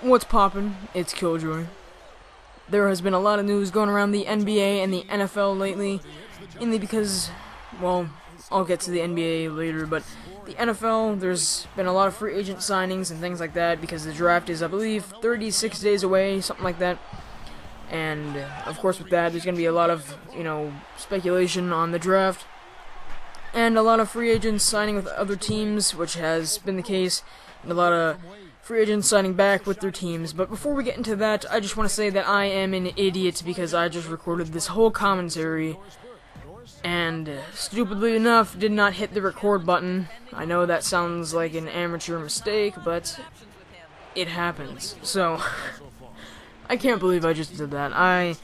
What's poppin'? It's Killjoy. There has been a lot of news going around the NBA and the NFL lately, mainly because, well, I'll get to the NBA later, but the NFL, there's been a lot of free agent signings and things like that, because the draft is, I believe, 36 days away, something like that. And, of course, with that, there's going to be a lot of, speculation on the draft, and a lot of free agents signing with other teams, which has been the case, and a lot of free agents signing back with their teams. But before we get into that, I just want to say that I am an idiot because I just recorded this whole commentary and, stupidly enough, did not hit the record button. I know that sounds like an amateur mistake, but it happens. So, I can't believe I just did that. I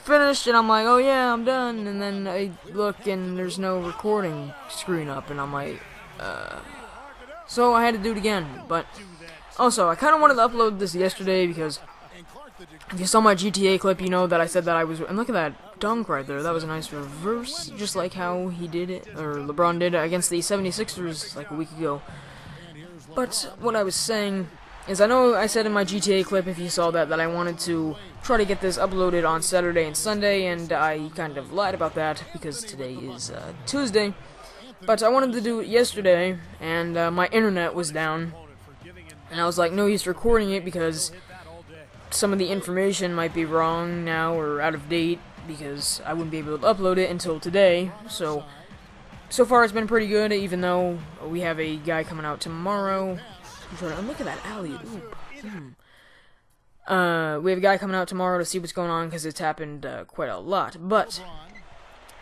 finished and I'm like, oh yeah, I'm done, and then I look and there's no recording screen up, and I'm like, so I had to do it again. But also, I kind of wanted to upload this yesterday because if you saw my GTA clip, you know that I said that I was, and look at that dunk right there, that was a nice reverse, just like how he did it, or LeBron did it against the 76ers like a week ago. But what I was saying is, I know I said in my GTA clip, if you saw that I wanted to try to get this uploaded on Saturday and Sunday, and I kind of lied about that because today is Tuesday. But I wanted to do it yesterday, and my internet was down, and I was like, no use recording it because some of the information might be wrong now or out of date, because I wouldn't be able to upload it until today. So far it's been pretty good, even though we have a guy coming out tomorrow. Look at that alley-oop. We have a guy coming out tomorrow to see what's going on, because it's happened quite a lot. But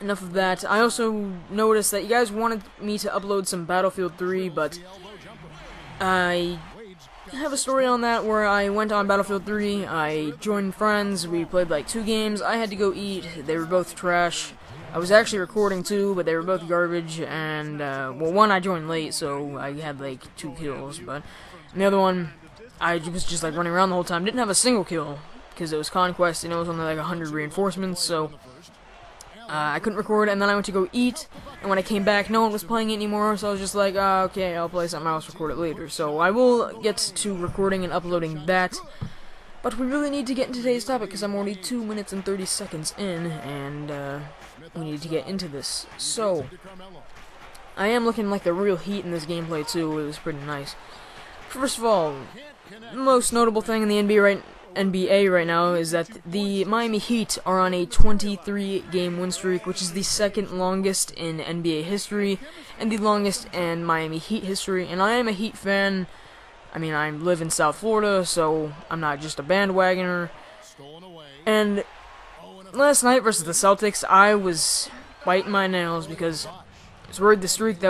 enough of that. I also noticed that you guys wanted me to upload some Battlefield 3, but I have a story on that where I went on Battlefield 3, I joined friends, we played like 2 games, I had to go eat, they were both trash. I was actually recording too, but they were both garbage, and, well, one I joined late, so I had like 2 kills, but the other one, I was just like running around the whole time, didn't have a single kill, because it was Conquest, and it was only like 100 reinforcements, so I couldn't record, and then I went to go eat, and when I came back, no one was playing it anymore, so I was just like, okay, I'll play something else, record it later. So I will get to recording and uploading that, but we really need to get into today's topic, because I'm already 2 minutes and 30 seconds in, and we need to get into this. So, I am looking like the real Heat in this gameplay, too. It was pretty nice. First of all, the most notable thing in the NBA right now is that the Miami Heat are on a 23-game win streak, which is the second longest in NBA history, and the longest in Miami Heat history. And I am a Heat fan. I mean, I live in South Florida, so I'm not just a bandwagoner. And last night versus the Celtics, I was biting my nails because I was worried the streak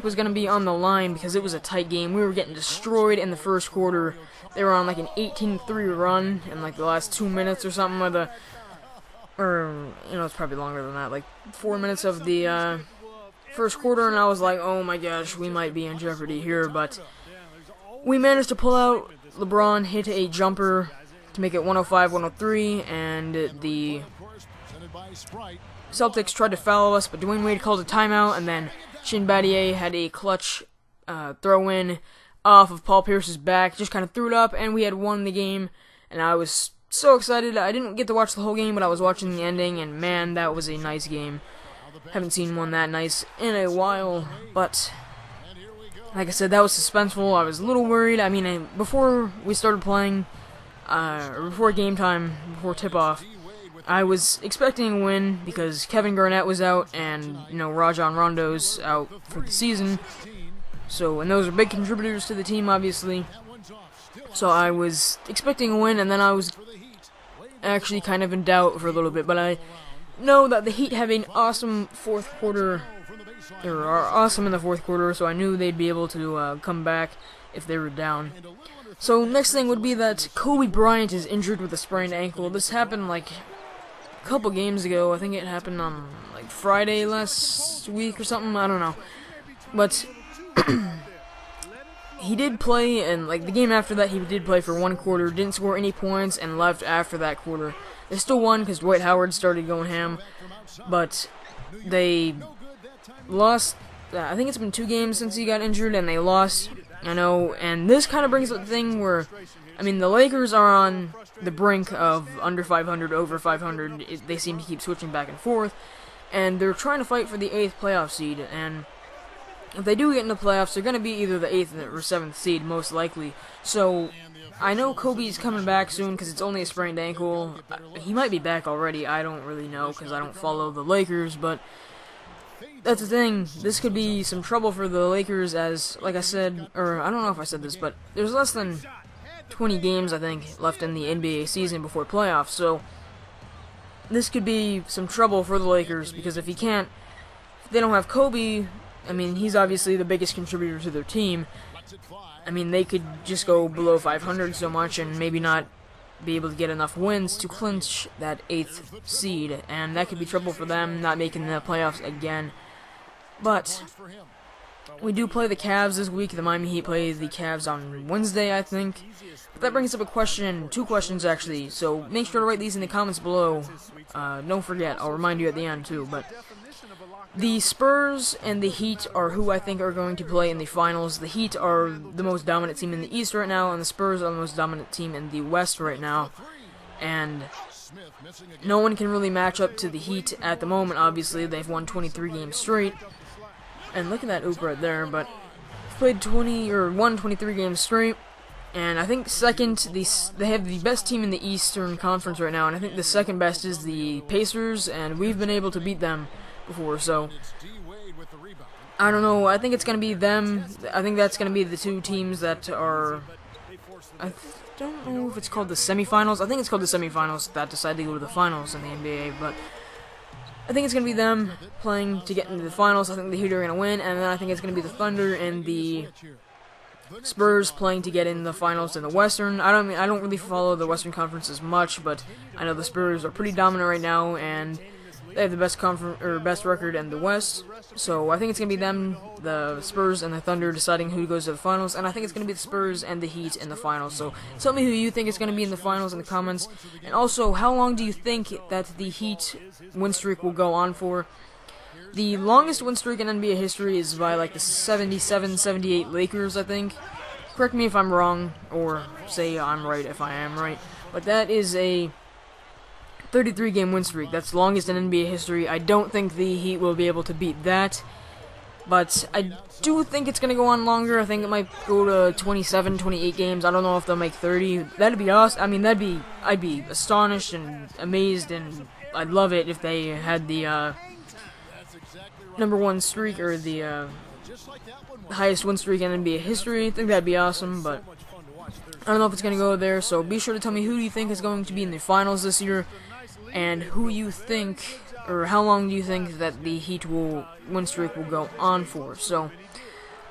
was going to be on the line, because it was a tight game. We were getting destroyed in the first quarter. They were on like an 18-3 run in like the last 2 minutes or something of the, or, it's probably longer than that, like 4 minutes of the first quarter, and I was like, oh my gosh, we might be in jeopardy here. But we managed to pull out. LeBron hit a jumper to make it 105-103, and the Celtics tried to foul us, but Dwayne Wade called a timeout, and then Shin Battier had a clutch throw-in off of Paul Pierce's back, just kind of threw it up, and we had won the game, and I was so excited. I didn't get to watch the whole game, but I was watching the ending, and man, that was a nice game. Haven't seen one that nice in a while, but like I said, that was suspenseful. I was a little worried. I mean, before we started playing, or before game time, before tip-off, I was expecting a win because Kevin Garnett was out, and, Rajon Rondo's out for the season. So, and those are big contributors to the team, obviously. So I was expecting a win, and then I was actually kind of in doubt for a little bit. But I know that the Heat have an awesome fourth quarter, or are awesome in the fourth quarter, so I knew they'd be able to come back if they were down. So next thing would be that Kobe Bryant is injured with a sprained ankle. This happened like a couple games ago. I think it happened on like Friday last week or something. I don't know. But he did play, and like the game after that, he did play for 1 quarter, didn't score any points, and left after that quarter. They still won because Dwight Howard started going ham, but they lost. I think it's been 2 games since he got injured, and they lost I know, and this kind of brings up the thing where, I mean, the Lakers are on the brink of under 500, over 500. They seem to keep switching back and forth, and they're trying to fight for the 8th playoff seed, and if they do get in the playoffs, they're going to be either the 8th or 7th seed, most likely. So, I know Kobe's coming back soon because it's only a sprained ankle. He might be back already, I don't really know because I don't follow the Lakers, but that's the thing. This could be some trouble for the Lakers as, like I said, or I don't know if I said this, but there's less than 20 games, I think, left in the NBA season before playoffs, so this could be some trouble for the Lakers because if they don't have Kobe, I mean, he's obviously the biggest contributor to their team. I mean, they could just go below 500 so much and maybe not be able to get enough wins to clinch that 8th seed, and that could be trouble for them, not making the playoffs again. But we do play the Cavs this week. The Miami Heat play the Cavs on Wednesday, I think. But that brings up a question, 2 questions actually, so make sure to write these in the comments below. Don't forget, I'll remind you at the end too, but the Spurs and the Heat are who I think are going to play in the finals. The Heat are the most dominant team in the East right now, and the Spurs are the most dominant team in the West right now. And no one can really match up to the Heat at the moment, obviously. They've won 23 games straight. And look at that oop right there, but played 23 games straight. And I think second, they have the best team in the Eastern Conference right now, and I think the second best is the Pacers, and we've been able to beat them before, so I don't know. I think it's going to be them. I think that's going to be the 2 teams that are, I don't know if it's called the semifinals. I think it's called the semifinals that decide to go to the finals in the NBA, but I think it's going to be them playing to get into the finals. I think the Heat are going to win, and then I think it's going to be the Thunder and the Spurs playing to get in the finals in the Western. I don't really follow the Western Conference as much, but I know the Spurs are pretty dominant right now, and they have the best record in the West, so I think it's going to be them, the Spurs and the Thunder, deciding who goes to the finals, and I think it's going to be the Spurs and the Heat in the finals. So tell me who you think is going to be in the finals in the comments, and also, how long do you think that the Heat win streak will go on for? The longest win streak in NBA history is by like the 77-78 Lakers, I think. Correct me if I'm wrong, or say I'm right if I am right, but that is a 33-game win streak. That's the longest in NBA history. I don't think the Heat will be able to beat that, but I do think it's going to go on longer. I think it might go to 27, 28 games. I don't know if they'll make 30. That'd be awesome. I mean, I'd be astonished and amazed, and I'd love it if they had the #1 streak, or the highest win streak in NBA history. I think that'd be awesome, but I don't know if it's going to go there, so be sure to tell me who you think is going to be in the finals this year, and who you think, or how long do you think that the Heat win streak will go on for. So,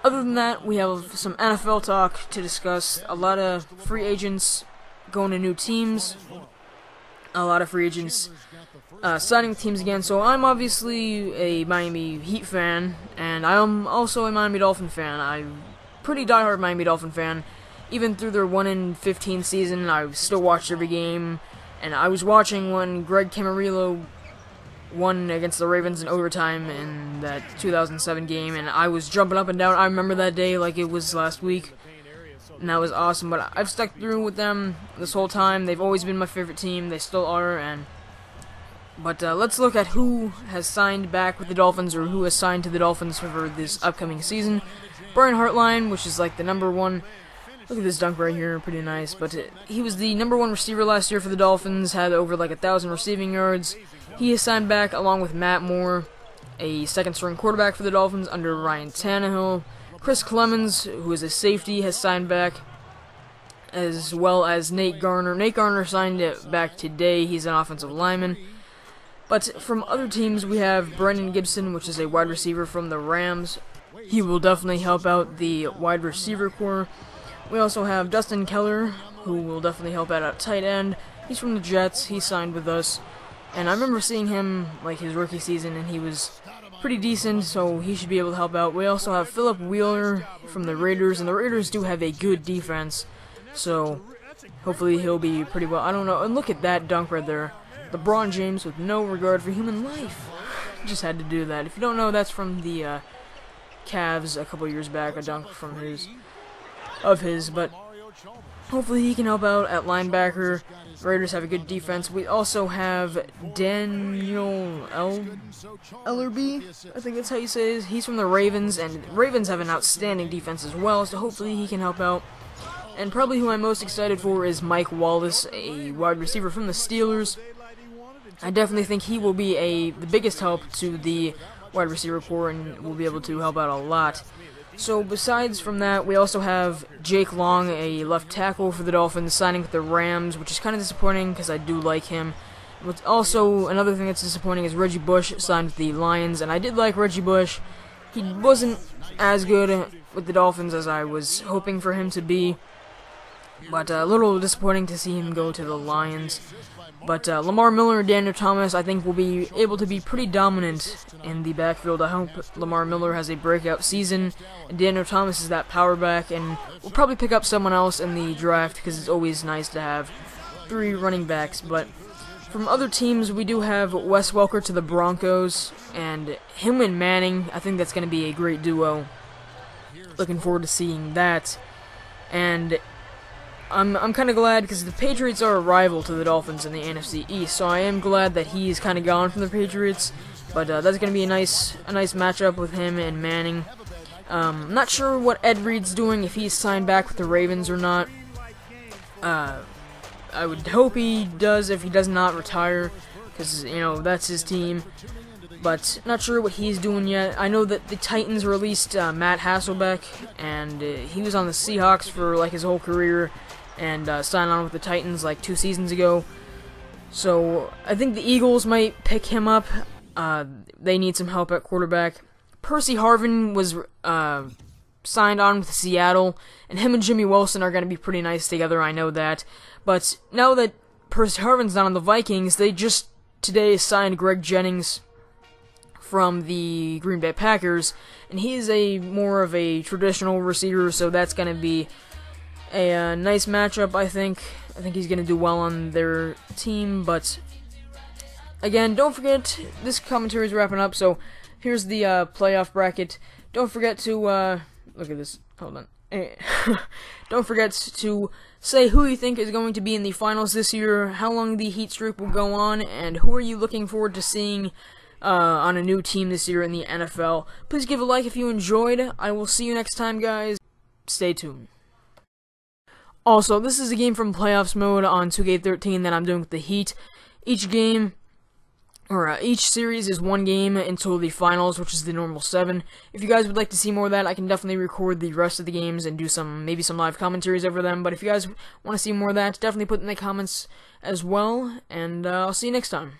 other than that, we have some NFL talk to discuss, a lot of free agents going to new teams, a lot of free agents signing with teams again. So I'm obviously a Miami Heat fan, and I'm also a Miami Dolphin fan. I'm pretty diehard Miami Dolphin fan. Even through their 1-15 season, I still watched every game. And I was watching when Greg Camarillo won against the Ravens in overtime in that 2007 game, and I was jumping up and down. I remember that day like it was last week, and that was awesome. But I've stuck through with them this whole time. They've always been my favorite team. They still are. But let's look at who has signed back with the Dolphins, or who has signed to the Dolphins for this upcoming season. Brian Hartline, which is like the #1. Look at this dunk right here, pretty nice. But he was the #1 receiver last year for the Dolphins, had over like 1,000 receiving yards. He is signed back along with Matt Moore, a second-string quarterback for the Dolphins under Ryan Tannehill. Chris Clemens, who is a safety, has signed back, as well as Nate Garner. Nate Garner signed back today. He's an offensive lineman. But from other teams, we have Brendan Gibson, which is a wide receiver from the Rams. He will definitely help out the wide receiver core. We also have Dustin Keller, who will definitely help out at tight end. He's from the Jets. He signed with us. And I remember seeing him, like, his rookie season, and he was pretty decent, so he should be able to help out. We also have Philip Wheeler from the Raiders, and the Raiders do have a good defense, so hopefully he'll be pretty well. I don't know. And look at that dunk right there. LeBron James with no regard for human life. Just had to do that. If you don't know, that's from the Cavs a couple years back, a dunk from his. of his, but hopefully he can help out at linebacker. Raiders have a good defense. We also have Daniel Ellerby, I think that's how you say it. He's from the Ravens, and the Ravens have an outstanding defense as well, so hopefully he can help out. And probably who I'm most excited for is Mike Wallace, a wide receiver from the Steelers. I definitely think he will be the biggest help to the wide receiver core and will be able to help out a lot. So besides from that, we also have Jake Long, a left tackle for the Dolphins, signing with the Rams, which is kind of disappointing because I do like him. But also, another thing that's disappointing is Reggie Bush signed with the Lions, and I did like Reggie Bush. He wasn't as good with the Dolphins as I was hoping for him to be, but a little disappointing to see him go to the Lions. But Lamar Miller and Daniel Thomas, I think, will be able to be pretty dominant in the backfield. I hope Lamar Miller has a breakout season, and Daniel Thomas is that power back, and we'll probably pick up someone else in the draft, because it's always nice to have 3 running backs. But from other teams, we do have Wes Welker to the Broncos, and him and Manning, I think that's going to be a great duo. Looking forward to seeing that. And I'm kind of glad because the Patriots are a rival to the Dolphins in the NFC East, so I am glad that he's kind of gone from the Patriots. But that's going to be a nice matchup with him and Manning. I'm not sure what Ed Reed's doing, if he's signed back with the Ravens or not. I would hope he does if he does not retire, because, you know, that's his team. But not sure what he's doing yet. I know that the Titans released Matt Hasselbeck, and he was on the Seahawks for like his whole career, and signed on with the Titans like 2 seasons ago. So I think the Eagles might pick him up. They need some help at quarterback. Percy Harvin was signed on with Seattle, and him and Jimmy Wilson are going to be pretty nice together, I know that. But now that Percy Harvin's not on the Vikings, they just today signed Greg Jennings from the Green Bay Packers, and he is more of a traditional receiver, so that's going to be a nice matchup, I think. I think he's going to do well on their team, but again, don't forget, this commentary is wrapping up, so here's the playoff bracket. Don't forget to, look at this, hold on. Don't forget to say who you think is going to be in the finals this year, how long the heat streak will go on, and who are you looking forward to seeing on a new team this year in the NFL. Please give a like if you enjoyed. I will see you next time, guys. Stay tuned. Also, this is a game from playoffs mode on 2K13 that I'm doing with the Heat. Each game, or each series is 1 game until the finals, which is the normal 7. If you guys would like to see more of that, I can definitely record the rest of the games and do maybe some live commentaries over them. But if you guys want to see more of that, definitely put it in the comments as well, and I'll see you next time.